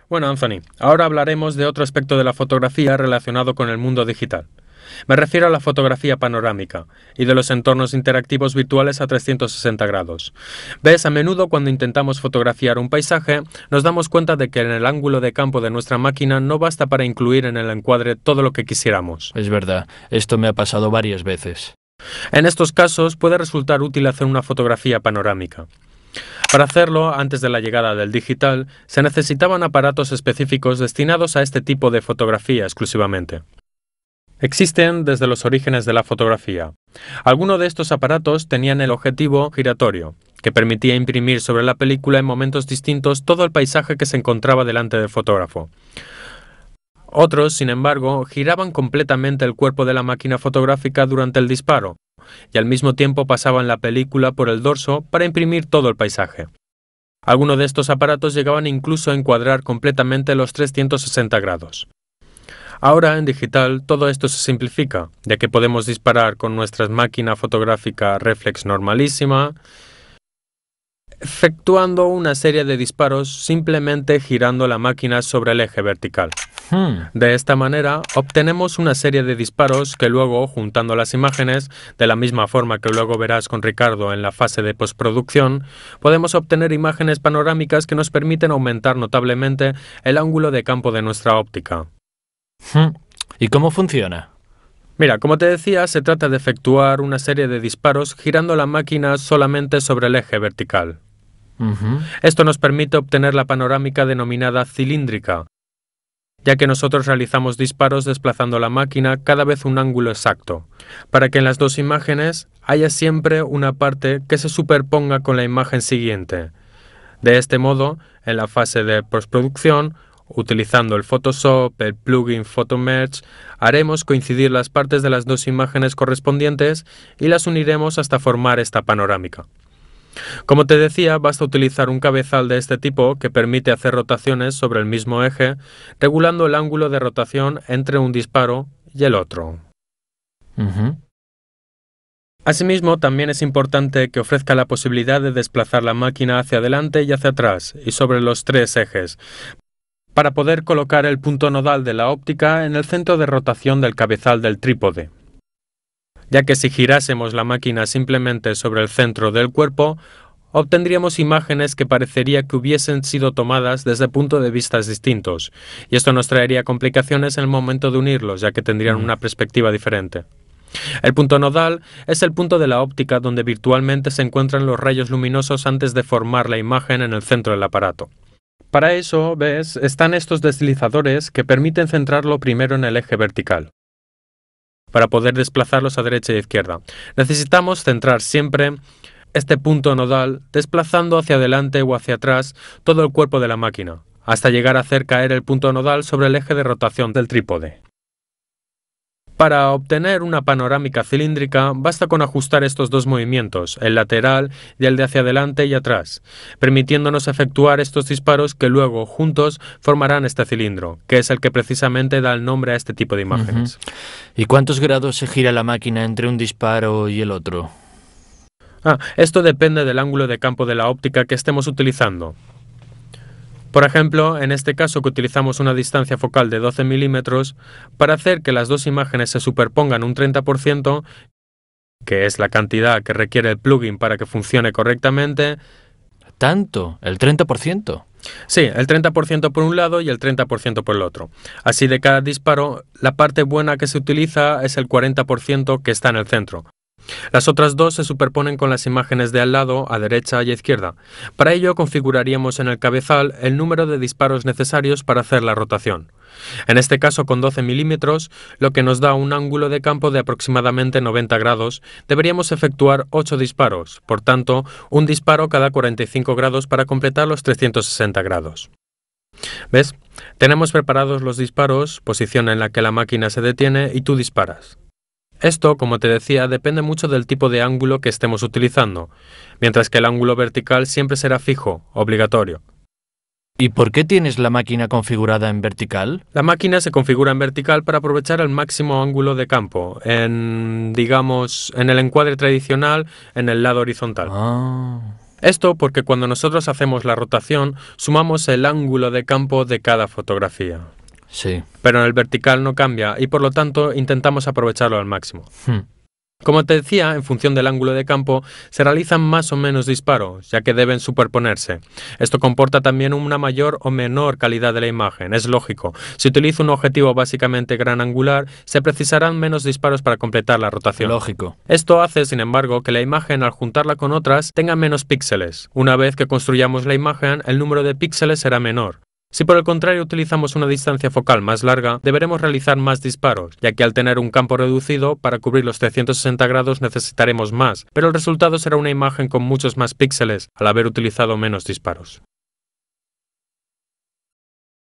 Bueno, Anthony, ahora hablaremos de otro aspecto de la fotografía relacionado con el mundo digital. Me refiero a la fotografía panorámica y de los entornos interactivos virtuales a 360 grados. ¿Ves? A menudo cuando intentamos fotografiar un paisaje, nos damos cuenta de que en el ángulo de campo de nuestra máquina no basta para incluir en el encuadre todo lo que quisiéramos. Es verdad, esto me ha pasado varias veces. En estos casos puede resultar útil hacer una fotografía panorámica. Para hacerlo, antes de la llegada del digital, se necesitaban aparatos específicos destinados a este tipo de fotografía exclusivamente. Existen desde los orígenes de la fotografía. Algunos de estos aparatos tenían el objetivo giratorio, que permitía imprimir sobre la película en momentos distintos todo el paisaje que se encontraba delante del fotógrafo. Otros, sin embargo, giraban completamente el cuerpo de la máquina fotográfica durante el disparo, y al mismo tiempo pasaban la película por el dorso para imprimir todo el paisaje. Algunos de estos aparatos llegaban incluso a encuadrar completamente los 360 grados. Ahora, en digital, todo esto se simplifica, ya que podemos disparar con nuestra máquina fotográfica reflex normalísima, efectuando una serie de disparos simplemente girando la máquina sobre el eje vertical. De esta manera, obtenemos una serie de disparos que luego, juntando las imágenes, de la misma forma que luego verás con Ricardo en la fase de postproducción, podemos obtener imágenes panorámicas que nos permiten aumentar notablemente el ángulo de campo de nuestra óptica. ¿Y cómo funciona? Mira, como te decía, se trata de efectuar una serie de disparos girando la máquina solamente sobre el eje vertical. Esto nos permite obtener la panorámica denominada cilíndrica, ya que nosotros realizamos disparos desplazando la máquina cada vez un ángulo exacto, para que en las dos imágenes haya siempre una parte que se superponga con la imagen siguiente. De este modo, en la fase de postproducción, utilizando el Photoshop, el plugin PhotoMerge, haremos coincidir las partes de las dos imágenes correspondientes y las uniremos hasta formar esta panorámica. Como te decía, basta utilizar un cabezal de este tipo que permite hacer rotaciones sobre el mismo eje, regulando el ángulo de rotación entre un disparo y el otro. Asimismo, también es importante que ofrezca la posibilidad de desplazar la máquina hacia adelante y hacia atrás, y sobre los tres ejes, para poder colocar el punto nodal de la óptica en el centro de rotación del cabezal del trípode, ya que si girásemos la máquina simplemente sobre el centro del cuerpo, obtendríamos imágenes que parecería que hubiesen sido tomadas desde puntos de vista distintos, y esto nos traería complicaciones en el momento de unirlos, ya que tendrían una perspectiva diferente. El punto nodal es el punto de la óptica donde virtualmente se encuentran los rayos luminosos antes de formar la imagen en el centro del aparato. Para eso, ves, están estos deslizadores que permiten centrarlo primero en el eje vertical, para poder desplazarlos a derecha y izquierda. Necesitamos centrar siempre este punto nodal desplazando hacia adelante o hacia atrás todo el cuerpo de la máquina, hasta llegar a hacer caer el punto nodal sobre el eje de rotación del trípode. Para obtener una panorámica cilíndrica, basta con ajustar estos dos movimientos, el lateral y el de hacia adelante y atrás, permitiéndonos efectuar estos disparos que luego, juntos, formarán este cilindro, que es el que precisamente da el nombre a este tipo de imágenes. ¿Y cuántos grados se gira la máquina entre un disparo y el otro? Esto depende del ángulo de campo de la óptica que estemos utilizando. Por ejemplo, en este caso que utilizamos una distancia focal de 12 milímetros, para hacer que las dos imágenes se superpongan un 30%, que es la cantidad que requiere el plugin para que funcione correctamente. ¿Tanto? ¿El 30%? Sí, el 30% por un lado y el 30% por el otro. Así de cada disparo, la parte buena que se utiliza es el 40% que está en el centro. Las otras dos se superponen con las imágenes de al lado, a derecha y a izquierda. Para ello configuraríamos en el cabezal el número de disparos necesarios para hacer la rotación. En este caso con 12 milímetros, lo que nos da un ángulo de campo de aproximadamente 90 grados, deberíamos efectuar 8 disparos, por tanto, un disparo cada 45 grados para completar los 360 grados. ¿Ves? Tenemos preparados los disparos, posición en la que la máquina se detiene y tú disparas. Esto, como te decía, depende mucho del tipo de ángulo que estemos utilizando, mientras que el ángulo vertical siempre será fijo, obligatorio. ¿Y por qué tienes la máquina configurada en vertical? La máquina se configura en vertical para aprovechar el máximo ángulo de campo, digamos, en el encuadre tradicional, en el lado horizontal. Esto porque cuando nosotros hacemos la rotación, sumamos el ángulo de campo de cada fotografía. Sí. Pero en el vertical no cambia y por lo tanto intentamos aprovecharlo al máximo. Como te decía, en función del ángulo de campo, se realizan más o menos disparos, ya que deben superponerse. Esto comporta también una mayor o menor calidad de la imagen, es lógico. Si utilizo un objetivo básicamente gran angular, se precisarán menos disparos para completar la rotación. Lógico. Esto hace, sin embargo, que la imagen, al juntarla con otras, tenga menos píxeles. Una vez que construyamos la imagen, el número de píxeles será menor. Si por el contrario utilizamos una distancia focal más larga, deberemos realizar más disparos, ya que al tener un campo reducido, para cubrir los 360 grados necesitaremos más, pero el resultado será una imagen con muchos más píxeles, al haber utilizado menos disparos.